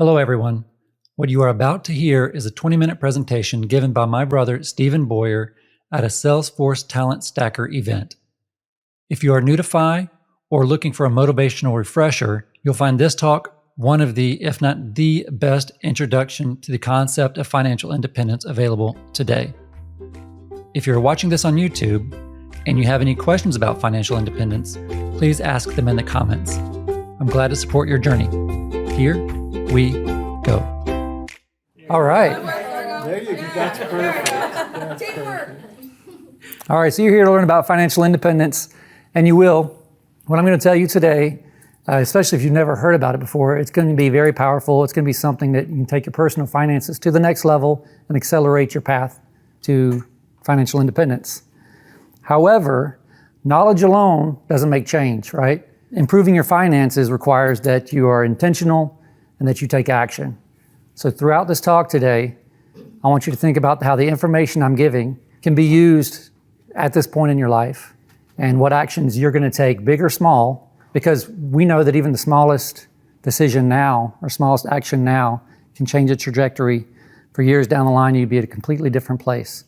Hello, everyone. What you are about to hear is a 20-minute presentation given by my brother, Stephen Baughier, at a Salesforce Talent Stacker event. If you are new to FI or looking for a motivational refresher, you'll find this talk one of the, if not the best introduction to the concept of financial independence available today. If you're watching this on YouTube and you have any questions about financial independence, please ask them in the comments. I'm glad to support your journey. Here we go. All right. There you go. That's perfect. That's perfect. All right, so you're here to learn about financial independence, and you will. What I'm going to tell you today, especially if you've never heard about it before, it's going to be very powerful. It's going to be something that you can take your personal finances to the next level and accelerate your path to financial independence. However, knowledge alone doesn't make change, right? Improving your finances requires that you are intentional and that you take action. So throughout this talk today, I want you to think about how the information I'm giving can be used at this point in your life and what actions you're going to take, big or small, because we know that even the smallest decision now or smallest action now can change the trajectory for years down the line. You'd be at a completely different place.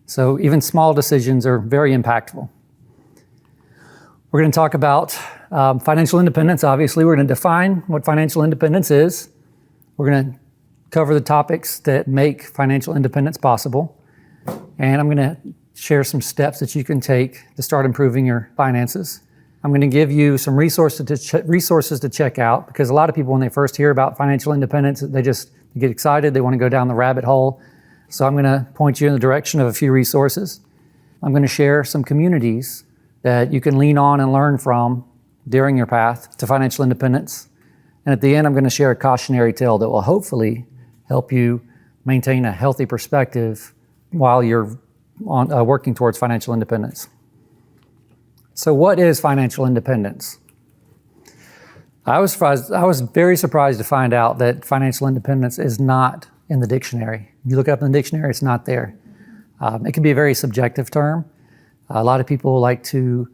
So even small decisions are very impactful. We're going to talk about financial independence. Obviously, we're going to define what financial independence is. We're going to cover the topics that make financial independence possible. And I'm going to share some steps that you can take to start improving your finances. I'm going to give you some resources to check out, because a lot of people, when they first hear about financial independence, they get excited. They want to go down the rabbit hole. So I'm going to point you in the direction of a few resources. I'm going to share some communities that you can lean on and learn from during your path to financial independence. And at the end, I'm going to share a cautionary tale that will hopefully help you maintain a healthy perspective while you're working towards financial independence. So what is financial independence? I was very surprised to find out that financial independence is not in the dictionary. You look up in the dictionary, it's not there. It can be a very subjective term. A lot of people like to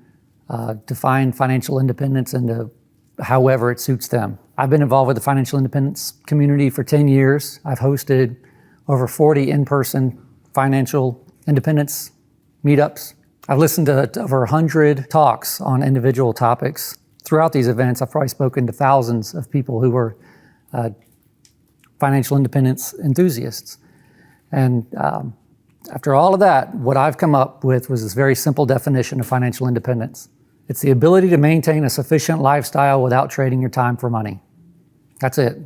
define financial independence into however it suits them. I've been involved with the financial independence community for 10 years. I've hosted over 40 in-person financial independence meetups. I've listened to over 100 talks on individual topics. Throughout these events, I've probably spoken to thousands of people who were financial independence enthusiasts. And after all of that, what I've come up with was this very simple definition of financial independence. It's the ability to maintain a sufficient lifestyle without trading your time for money. That's it.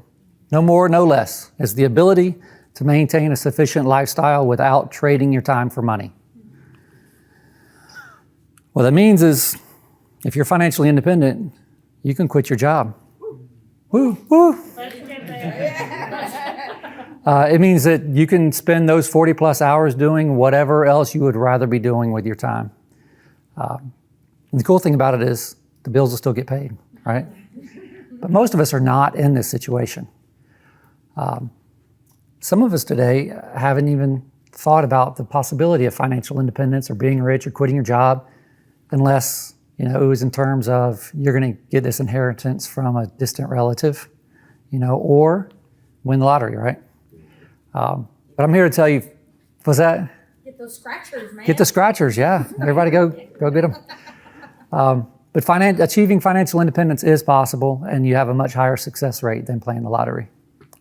No more, no less. It's the ability to maintain a sufficient lifestyle without trading your time for money. What that means is, if you're financially independent, you can quit your job. Woo, woo. It means that you can spend those 40 plus hours doing whatever else you would rather be doing with your time. And the cool thing about it is the bills will still get paid, right? But most of us are not in this situation. Some of us today haven't even thought about the possibility of financial independence or being rich or quitting your job unless, it was in terms of you're going to get this inheritance from a distant relative, or win the lottery, right? But I'm here to tell you, what's that? Get those scratchers, man. Get the scratchers, yeah. Everybody go get them. But achieving financial independence is possible, and you have a much higher success rate than playing the lottery.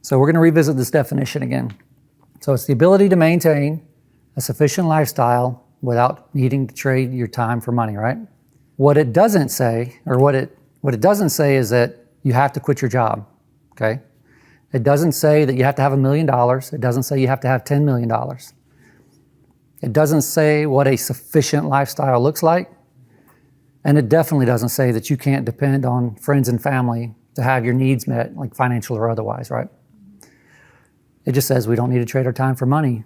So we're going to revisit this definition again. So it's the ability to maintain a sufficient lifestyle without needing to trade your time for money, right? What it doesn't say is that you have to quit your job, okay? It doesn't say that you have to have $1 million. It doesn't say you have to have $10 million. It doesn't say what a sufficient lifestyle looks like. And it definitely doesn't say that you can't depend on friends and family to have your needs met, like financial or otherwise, right? It just says we don't need to trade our time for money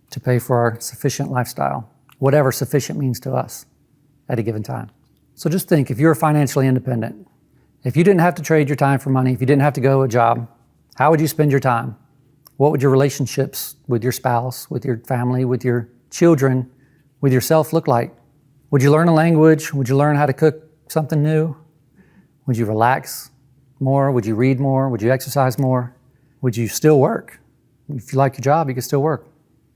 to pay for our sufficient lifestyle, whatever sufficient means to us at a given time. So just think, if you're financially independent, if you didn't have to trade your time for money, if you didn't have to go to a job, how would you spend your time? What would your relationships with your spouse, with your family, with your children, with yourself look like? Would you learn a language? Would you learn how to cook something new? Would you relax more? Would you read more? Would you exercise more? Would you still work? If you like your job, you can still work.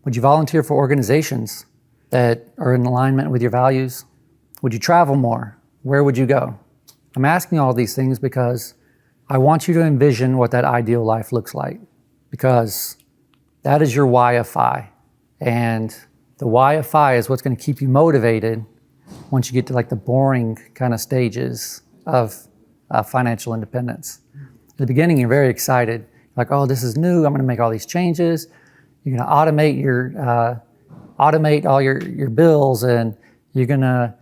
Would you volunteer for organizations that are in alignment with your values? Would you travel more? Where would you go? I'm asking all these things because I want you to envision what that ideal life looks like, because that is your why of FI. And the why of FI is what's going to keep you motivated once you get to like the boring kind of stages of financial independence. At the beginning, you're very excited. Like, oh, this is new. I'm going to make all these changes. You're going to automate all your bills, and you're going to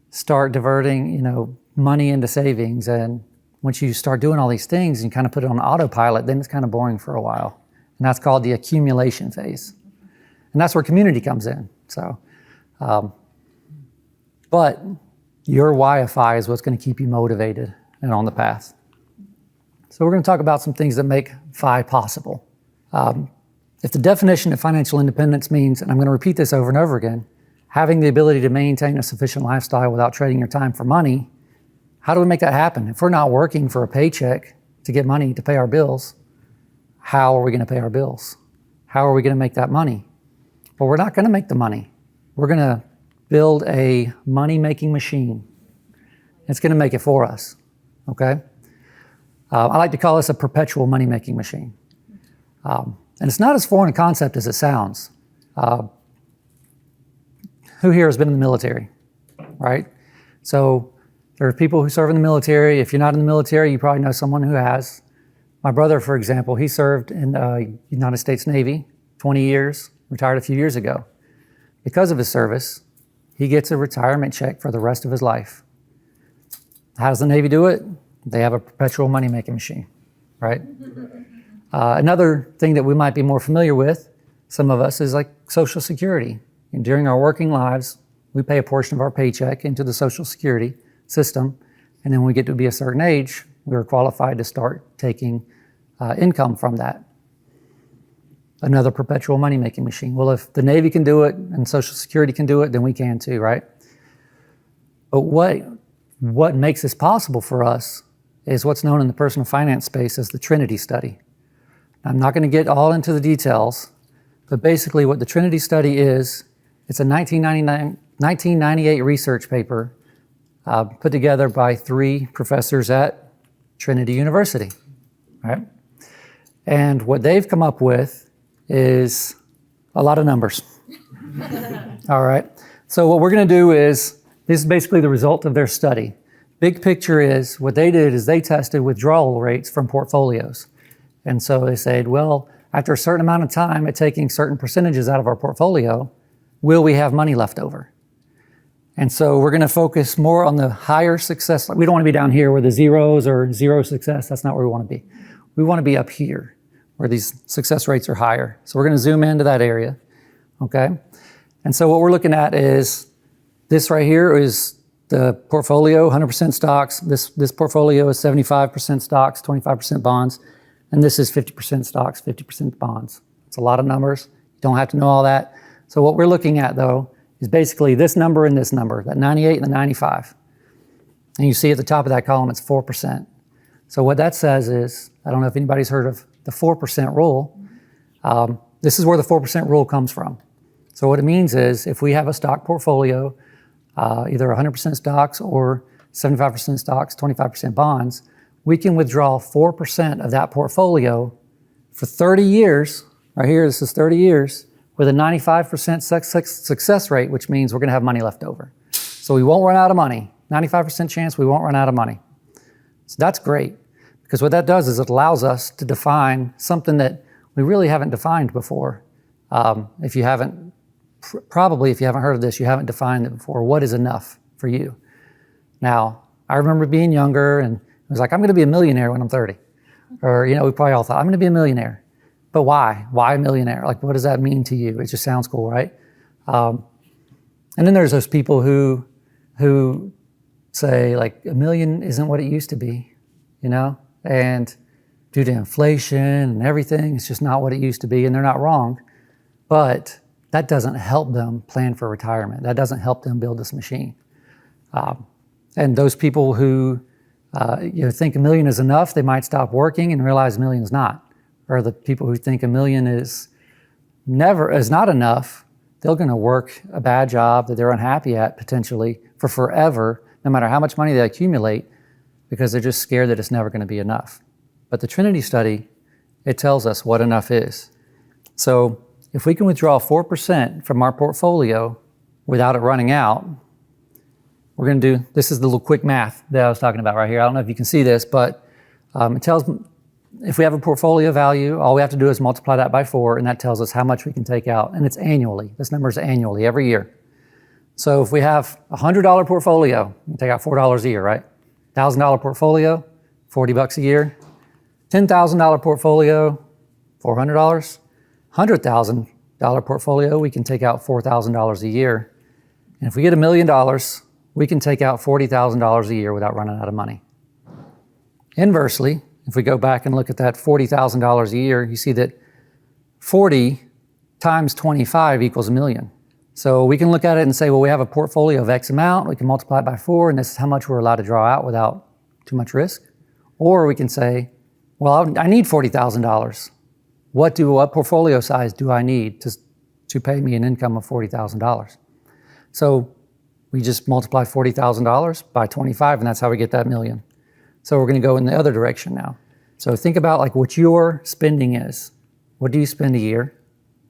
start diverting, money into savings. And once you start doing all these things and you kind of put it on autopilot, then it's kind of boring for a while. And that's called the accumulation phase. And that's where community comes in. So, but your why of FI is what's going to keep you motivated and on the path. So we're going to talk about some things that make FI possible. If the definition of financial independence means, and I'm going to repeat this over and over again, having the ability to maintain a sufficient lifestyle without trading your time for money, how do we make that happen? If we're not working for a paycheck to get money to pay our bills, how are we going to pay our bills? How are we going to make that money? Well, we're not going to make the money. We're going to build a money-making machine. It's going to make it for us, okay? I like to call this a perpetual money-making machine. And it's not as foreign a concept as it sounds. Who here has been in the military, right? So there are people who serve in the military. If you're not in the military, you probably know someone who has. My brother, for example, he served in the United States Navy 20 years, retired a few years ago. Because of his service, he gets a retirement check for the rest of his life. How does the Navy do it? They have a perpetual money-making machine, right? Another thing that we might be more familiar with, some of us, is like Social Security. And during our working lives, we pay a portion of our paycheck into the Social Security system, and then when we get to be a certain age, we're qualified to start taking income from that. Another perpetual money-making machine. Well, if the Navy can do it and Social Security can do it, then we can too, right? But what makes this possible for us is what's known in the personal finance space as the Trinity study. I'm not going to get all into the details, but basically what the Trinity study is, it's a 1998 research paper put together by 3 professors at Trinity University, right? And what they've come up with is a lot of numbers. All right. So what we're going to do is, this is basically the result of their study. Big picture is, what they did is they tested withdrawal rates from portfolios. And so they said, well, after a certain amount of time at taking certain percentages out of our portfolio, will we have money left over? And so we're going to focus more on the higher success. We don't want to be down here where the zeros or zero success. That's not where we want to be. We want to be up here where these success rates are higher. So we're going to zoom into that area, okay? And so what we're looking at is, this right here is the portfolio, 100% stocks. This portfolio is 75% stocks, 25% bonds. And this is 50% stocks, 50% bonds. It's a lot of numbers. You don't have to know all that. So what we're looking at, though, is basically this number and this number, that 98 and the 95. And you see at the top of that column, it's 4%. So what that says is, I don't know if anybody's heard of the 4% rule. This is where the 4% rule comes from. So what it means is, if we have a stock portfolio, either 100% stocks or 75% stocks, 25% bonds, we can withdraw 4% of that portfolio for 30 years. Right here, this is 30 years, with a 95% success rate, which means we're going to have money left over. So we won't run out of money. 95% chance we won't run out of money. So that's great, because what that does is it allows us to define something that we really haven't defined before. If you haven't heard of this, you haven't defined it before. What is enough for you? Now, I remember being younger and it was like, I'm going to be a millionaire when I'm 30. Or, we probably all thought, I'm going to be a millionaire. But why? Why a millionaire? Like, what does that mean to you? It just sounds cool, right? And then there's those people who say, like, a million isn't what it used to be, And due to inflation and everything, it's just not what it used to be, and they're not wrong. But that doesn't help them plan for retirement. That doesn't help them build this machine. And those people who think a million is enough, they might stop working and realize a million is not. or the people who think $1 million is not enough, they're going to work a bad job that they're unhappy at potentially for forever, no matter how much money they accumulate, because they're just scared that it's never going to be enough. But the Trinity study, it tells us what enough is. So if we can withdraw 4% from our portfolio without it running out, we're going to do, this is the little quick math that I was talking about right here. I don't know if you can see this, but it tells, if we have a portfolio value, all we have to do is multiply that by 4, and that tells us how much we can take out. And it's annually. This number is annually, every year. So if we have a $100 portfolio, we take out $4 a year, right? $1,000 portfolio, $40 a year. $10,000 portfolio, $400. $100,000 portfolio, we can take out $4,000 a year. And if we get $1 million, we can take out $40,000 a year without running out of money. Inversely, if we go back and look at that $40,000 a year, you see that 40 times 25 equals $1 million. So we can look at it and say, well, we have a portfolio of X amount, we can multiply it by 4, and this is how much we're allowed to draw out without too much risk. Or we can say, well, I need $40,000. What portfolio size do I need to pay me an income of $40,000? So we just multiply $40,000 by 25, and that's how we get that $1 million. So we're going to go in the other direction now. So think about like what your spending is. What do you spend a year?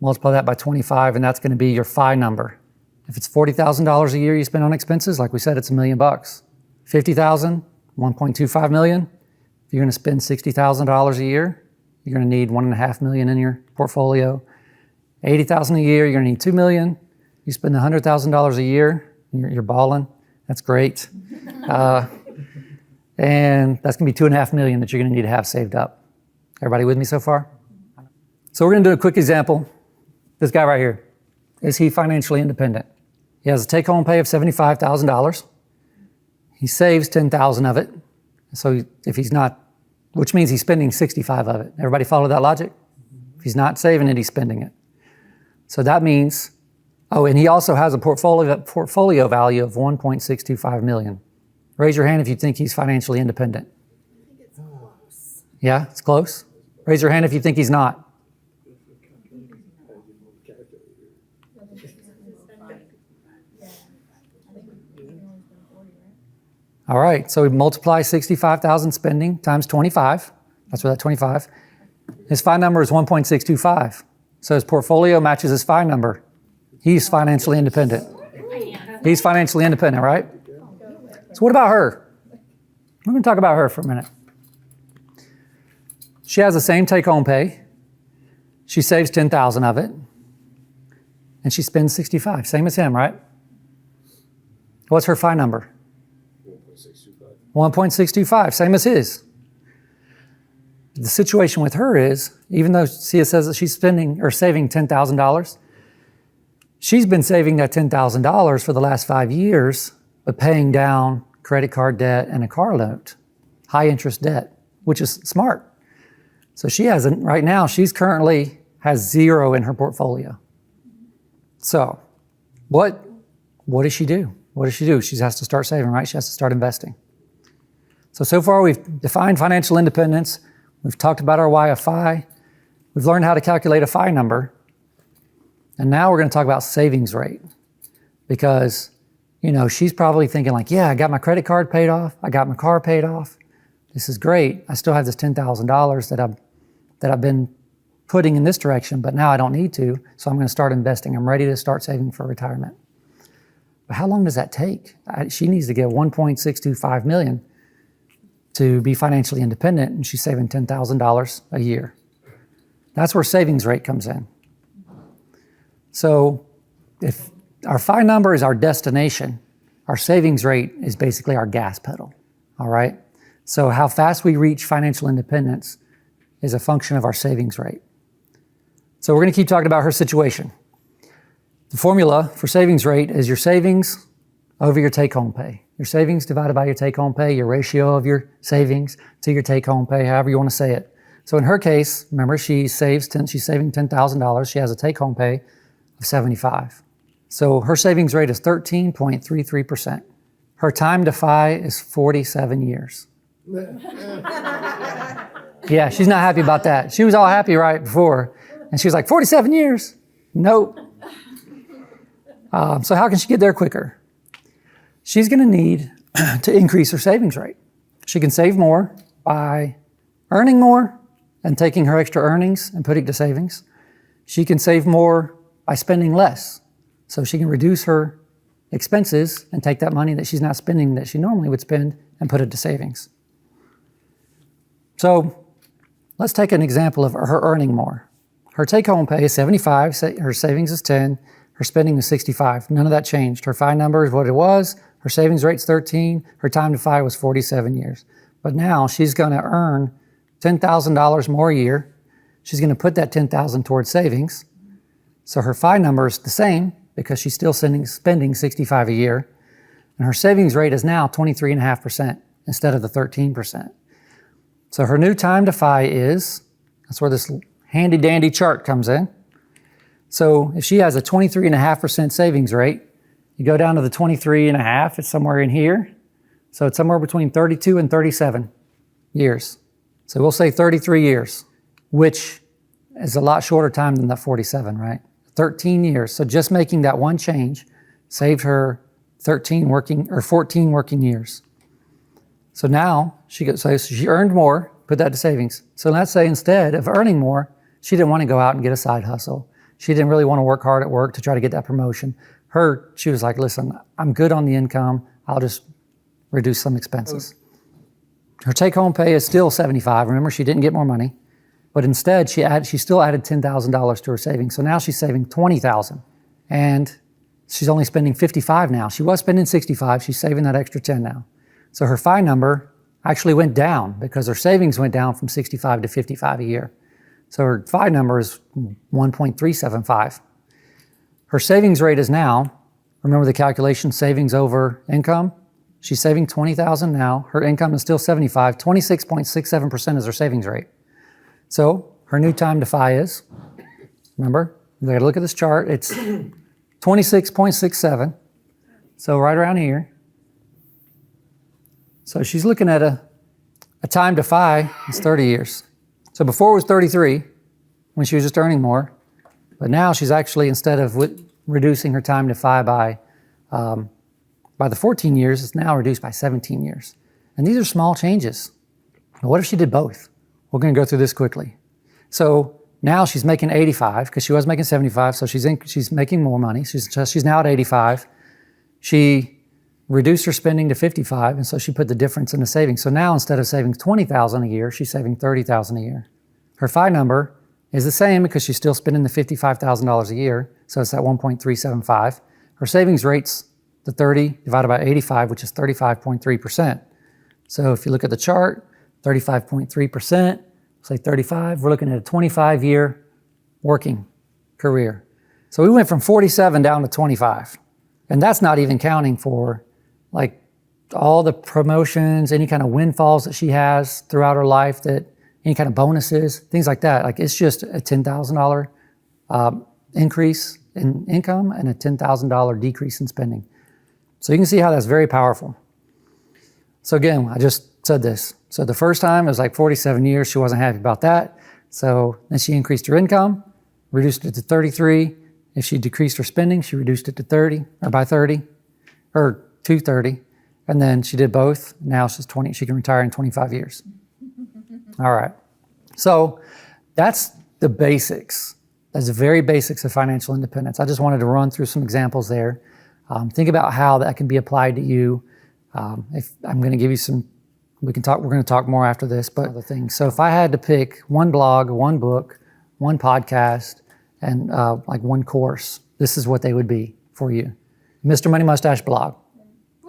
Multiply that by 25, and that's going to be your FI number. If it's $40,000 a year you spend on expenses, like we said, it's $1 million. 50,000, 1.25 million. If you're going to spend $60,000 a year, you're going to need $1.5 million in your portfolio. $80,000 a year, you're going to need $2 million. You spend $100,000 a year, you're balling. That's great. And that's going to be $2.5 million that you're going to need to have saved up. Everybody with me so far? So we're going to do a quick example. This guy right here, is he financially independent? He has a take-home pay of $75,000. He saves $10,000 of it. So if he's not, which means he's spending 65 of it. Everybody follow that logic? If he's not saving it, he's spending it. So that means, oh, and he also has a portfolio value of $1.625 million. Raise your hand if you think he's financially independent. I think it's close. Yeah, it's close. Raise your hand if you think he's not. All right, so we multiply 65,000 spending times 25. That's where that 25. His FI number is 1.625. So his portfolio matches his FI number. He's financially independent. He's financially independent, right? So what about her? We're going to talk about her for a minute. She has the same take-home pay. She saves 10,000 of it. And she spends 65, same as him, right? What's her FI number? 1.625, same as his. The situation with her is, even though Sia says that she's spending or saving $10,000, she's been saving that $10,000 for the last 5 years, but paying down credit card debt and a car note, high interest debt, which is smart. So she hasn't, right now, she's currently has 0 in her portfolio. So what does she do? What does she do? She has to start saving, right? She has to start investing. So far we've defined financial independence. We've talked about our why of FI. We've learned how to calculate a FI number. And now we're going to talk about savings rate. Because, you know, she's probably thinking like, yeah, I got my credit card paid off. I got my car paid off. This is great. I still have this $10,000 that I've been putting in this direction, but now I don't need to. So I'm going to start investing. I'm ready to start saving for retirement. But how long does that take? She needs to get $1.625 million to be financially independent, and she's saving $10,000 a year. That's where savings rate comes in. So if our FI number is our destination, our savings rate is basically our gas pedal, all right? So how fast we reach financial independence is a function of our savings rate. So we're going to keep talking about her situation. The formula for savings rate is your savings over your take-home pay. Your savings divided by your take-home pay, your ratio of your savings to your take-home pay, however you want to say it. So in her case, remember, she's saving $10,000. She has a take-home pay of $75,000. So her savings rate is 13.33%. Her time to FI is 47 years. Yeah, she's not happy about that. She was all happy right before. And she was like, 47 years? Nope. So how can she get there quicker? She's going to need to increase her savings rate. She can save more by earning more and taking her extra earnings and putting it to savings. She can save more by spending less. So she can reduce her expenses and take that money that she's not spending that she normally would spend and put it to savings. So let's take an example of her earning more. Her take-home pay is 75, her savings is 10, her spending is 65. None of that changed. Her FI number is what it was, her savings rate's 13, her time to FI was 47 years. But now she's going to earn $10,000 more a year. She's going to put that $10,000 towards savings. So her FI number is the same because she's still spending 65 a year. And her savings rate is now 23.5% instead of the 13%. So her new time to FI is, that's where this handy dandy chart comes in. So if she has a 23.5% savings rate, you go down to the 23.5, it's somewhere in here. So it's somewhere between 32 and 37 years. So we'll say 33 years, which is a lot shorter time than that 47, right? 13 years. So just making that one change saved her 14 working years. So now she earned more, put that to savings. So let's say instead of earning more, she didn't want to go out and get a side hustle. She didn't really want to work hard at work to try to get that promotion. She was like, listen, I'm good on the income. I'll just reduce some expenses. Her take-home pay is still 75. Remember, she didn't get more money. But instead, she still added $10,000 to her savings. So now she's saving $20,000. And she's only spending $55 now. She was spending $65. She's saving that extra $10 now. So her FI number actually went down because her savings went down from $65 to $55 a year. So her FI number is 1.375. Her savings rate is now, remember the calculation, savings over income? She's saving $20,000 now. Her income is still 75. 26.67% is her savings rate. So her new time to FI is, remember, you gotta look at this chart, it's 26.67. So right around here. So she's looking at a time to FI is 30 years. So before it was 33, when she was just earning more, but now she's actually, instead of reducing her time to FI by the 14 years, it's now reduced by 17 years. And these are small changes. But what if she did both? We're going to go through this quickly. So now she's making 85 because she was making 75, so she's making more money. She's now at 85. She reduced her spending to 55, and so she put the difference in the savings. So now instead of saving $20,000 a year, she's saving $30,000 a year. Her FI number is the same because she's still spending the $55,000 a year, so it's at 1.375. Her savings rate's the 30 divided by 85, which is 35.3%. So if you look at the chart, 35.3%, say 35, we're looking at a 25-year working career. So we went from 47 down to 25. And that's not even counting for like all the promotions, any kind of windfalls that she has throughout her life, that any kind of bonuses, things like that. Like it's just a $10,000 increase in income and a $10,000 decrease in spending. So you can see how that's very powerful. So again, I just said this. So the first time it was like 47 years, she wasn't happy about that. So then she increased her income, reduced it to 33. If she decreased her spending, she reduced it to 30, or by 30, or to 30. And then she did both. Now she's 20, she can retire in 25 years. All right. So that's the basics. That's the very basics of financial independence. I just wanted to run through some examples there. Think about how that can be applied to you. If I'm going to give you some, we're going to talk more after this, but other things. So if I had to pick one blog, one book, one podcast, and like one course, this is what they would be for you. Mr. Money Mustache blog.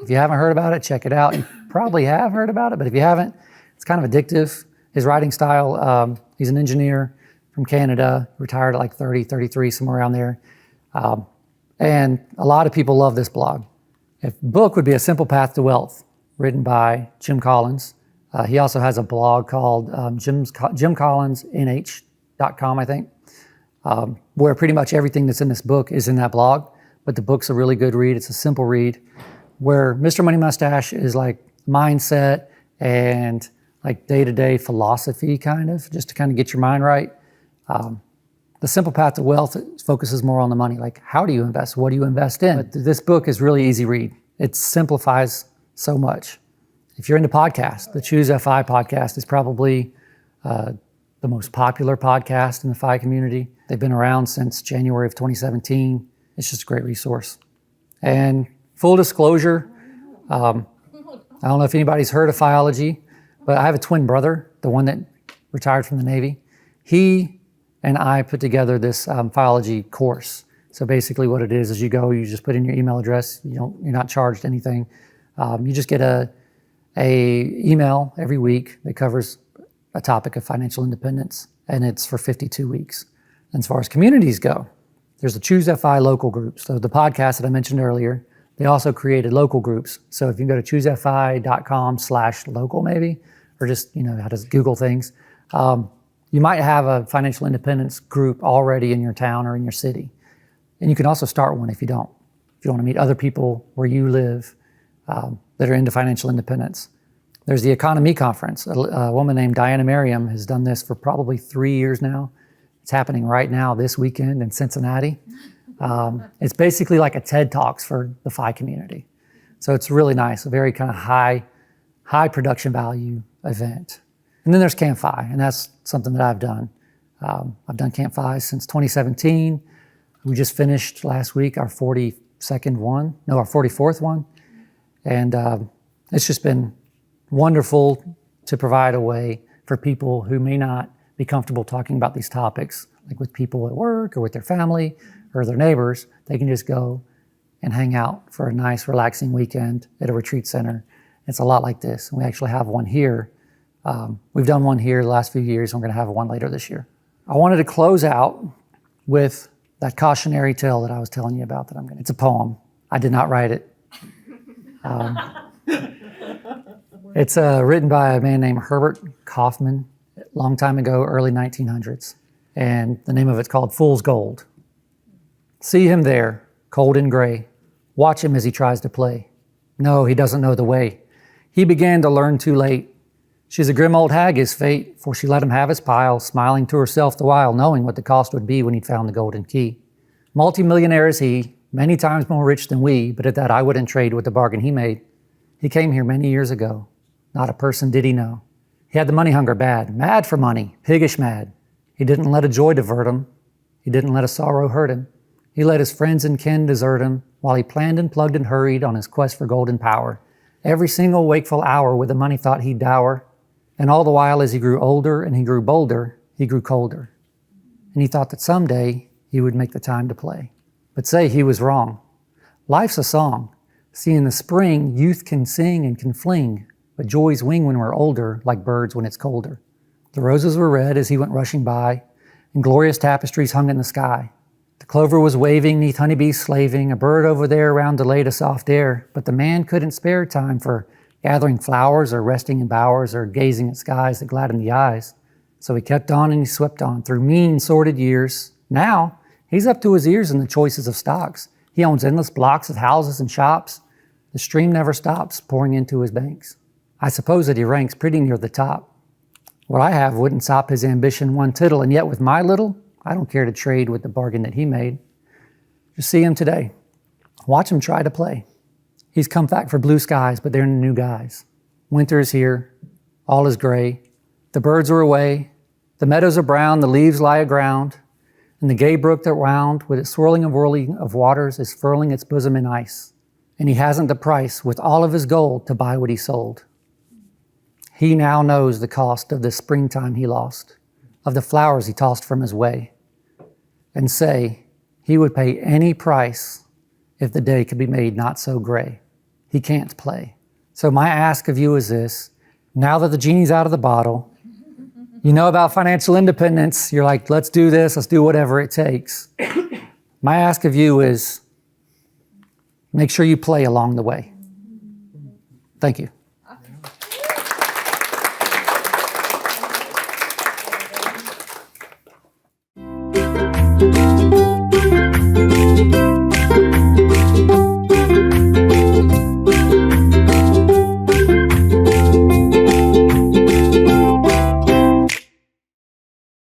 If you haven't heard about it, check it out. You probably have heard about it, but if you haven't, it's kind of addictive. His writing style, he's an engineer from Canada, retired at like 30, 33, somewhere around there. And a lot of people love this blog. The book would be A Simple Path to Wealth, written by Jim Collins. He also has a blog called jimcollinsnh.com, I think, where pretty much everything that's in this book is in that blog. But the book's a really good read. It's a simple read. Where Mr. Money Mustache is like mindset and like day-to-day philosophy kind of, just to kind of get your mind right. The Simple Path to Wealth focuses more on the money, like how do you invest? What do you invest in? But this book is really easy read. It simplifies so much. If you're into podcasts, the Choose FI podcast is probably the most popular podcast in the FI community. They've been around since January of 2017. It's just a great resource. And full disclosure, I don't know if anybody's heard of Phiology, but I have a twin brother, the one that retired from the Navy. He and I put together this Phiology course. So basically what it is you go, you just put in your email address. You're not charged anything. You just get a email every week that covers a topic of financial independence, and it's for 52 weeks. And as far as communities go, there's the Choose FI local groups. So the podcast that I mentioned earlier, they also created local groups. So if you go to choosefi.com/local maybe, or just, how to Google things, you might have a financial independence group already in your town or in your city. And you can also start one if you don't. If you want to meet other people where you live that are into financial independence. There's the Economy Conference. A woman named Diana Merriam has done this for probably 3 years now. It's happening right now this weekend in Cincinnati. It's basically like a TED Talks for the FI community. So it's really nice, a very kind of high production value event. And then there's Camp FI, and that's something that I've done. I've done Camp FI since 2017. We just finished last week our 44th one. And it's just been wonderful to provide a way for people who may not be comfortable talking about these topics, like with people at work or with their family or their neighbors. They can just go and hang out for a nice, relaxing weekend at a retreat center. It's a lot like this. We actually have one here. We've done one here the last few years, and we're going to have one later this year. I wanted to close out with that cautionary tale that I was telling you about. It's a poem. I did not write it. It's written by a man named Herbert Kaufman, a long time ago, early 1900s. And the name of it's called Fool's Gold. See him there, cold and gray. Watch him as he tries to play. No, he doesn't know the way. He began to learn too late. She's a grim old hag, his fate, for she let him have his pile, smiling to herself the while, knowing what the cost would be when he'd found the golden key. Multi-millionaire is he, many times more rich than we, but at that I wouldn't trade with the bargain he made. He came here many years ago. Not a person did he know. He had the money hunger bad, mad for money, piggish mad. He didn't let a joy divert him. He didn't let a sorrow hurt him. He let his friends and kin desert him, while he planned and plugged and hurried on his quest for golden power. Every single wakeful hour with the money thought he'd dower. And all the while as he grew older and he grew bolder, he grew colder. And he thought that someday he would make the time to play. But say he was wrong. Life's a song. See, in the spring, youth can sing and can fling, but joys wing when we're older, like birds when it's colder. The roses were red as he went rushing by, and glorious tapestries hung in the sky. The clover was waving, 'neath honeybees slaving, a bird over there round delayed a soft air, but the man couldn't spare time for gathering flowers or resting in bowers or gazing at skies that gladdened the eyes. So he kept on and he swept on through mean, sordid years. Now, he's up to his ears in the choices of stocks. He owns endless blocks of houses and shops. The stream never stops pouring into his banks. I suppose that he ranks pretty near the top. What I have wouldn't stop his ambition one tittle, and yet with my little, I don't care to trade with the bargain that he made. Just see him today. Watch him try to play. He's come back for blue skies, but they're in the new guise. Winter is here. All is gray. The birds are away. The meadows are brown. The leaves lie aground. And the gay brook that wound, with its swirling and whirling of waters, is furling its bosom in ice. And he hasn't the price, with all of his gold, to buy what he sold. He now knows the cost of the springtime he lost, of the flowers he tossed from his way, and say he would pay any price if the day could be made not so gray. He can't play. So my ask of you is this: now that the genie's out of the bottle, you know about financial independence, you're like, let's do this, let's do whatever it takes. My ask of you is make sure you play along the way. Thank you.